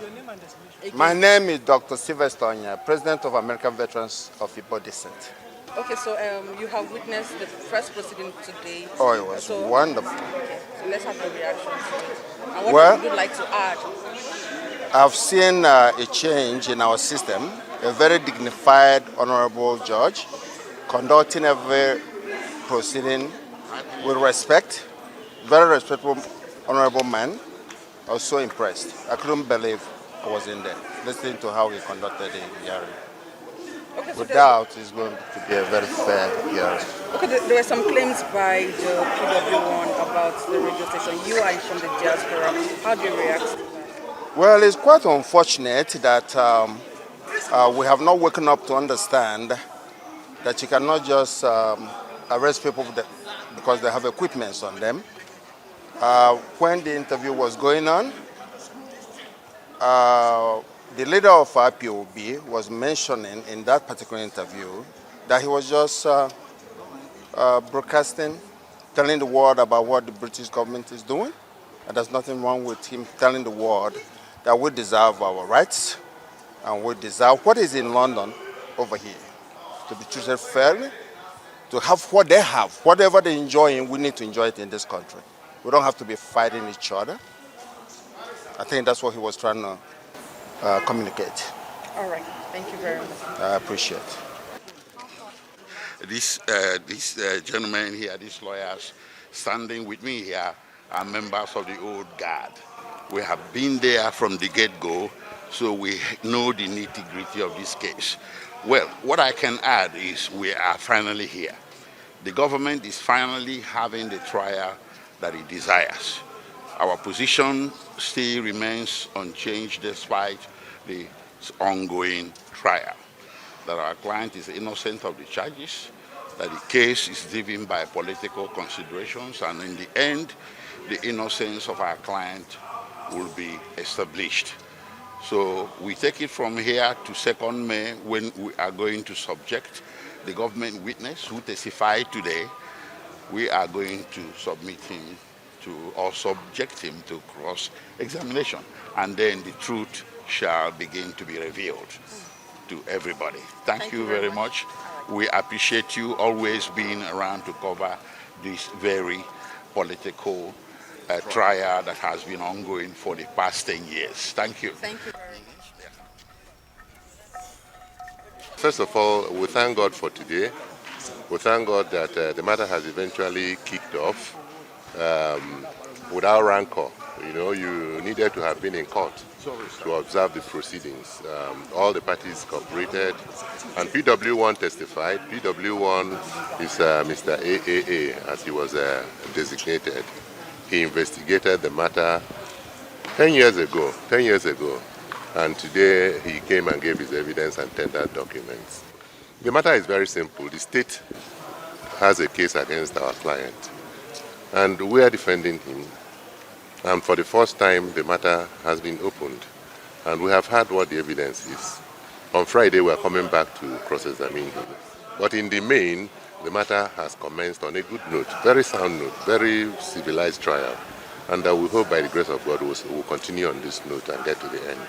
Your name and designation? My name is Dr. Sylvester Onya, President of American Veterans of IPOB Descent. Okay, so you have witnessed the first proceeding today. Oh, it was wonderful. Okay, so let's have your reaction to it. And what would you like to add? I've seen a change in our system, a very dignified, honorable judge conducting every proceeding with respect, very respectful, honorable man. I was so impressed. I couldn't believe I was in there, listening to how he conducted the hearing. Okay, so without it's going to be a very fair hearing. Okay, there were some claims by the PW1 about the radio station. You are from the diaspora. How do you react to that? Well, it's quite unfortunate that we have not woken up to understand that you cannot just arrest people because they have equipment on them. When the interview was going on, the leader of IPOB was mentioning in that particular interview that he was just broadcasting, telling the world about what the British government is doing. And there's nothing wrong with him telling the world that we deserve our rights and we deserve what is in London over here, to be treated fairly, to have what they have. Whatever they're enjoying, we need to enjoy it in this country. We don't have to be fighting each other. I think that's what he was trying to communicate. All right. Thank you very much. I appreciate it. These gentlemen here, these lawyers standing with me here, are members of the old guard. We have been there from the get-go, so we know the nitty-gritty of this case. Well, what I can add is we are finally here. The government is finally having the trial that it desires. Our position still remains unchanged despite the ongoing trial. That our client is innocent of the charges, that the case is driven by political considerations, and in the end, the innocence of our client will be established. So we take it from here to 2nd May when we are going to subject the government witness who testified today. We are going to submit him to, or subject him to cross-examination, and then the truth shall begin to be revealed to everybody. Thank you very much. We appreciate you always being around to cover this very political trial that has been ongoing for the past 10 years. Thank you. Thank you very much. First of all, we thank God for today. We thank God that the matter has eventually kicked off without rancor. You know, you needed to have been in court to observe the proceedings. All the parties cooperated, and PW1 testified. PW1 is Mr. AAA, as he was designated. He investigated the matter 10 years ago, and today he came and gave his evidence and tendered documents. The matter is very simple. The state has a case against our client, and we are defending him. And for the first time, the matter has been opened, and we have heard what the evidence is. On Friday, we are coming back to cross-examine him. But in the main, the matter has commenced on a good note, very sound note, very civilized trial, and we hope by the grace of God we'll continue on this note and get to the end.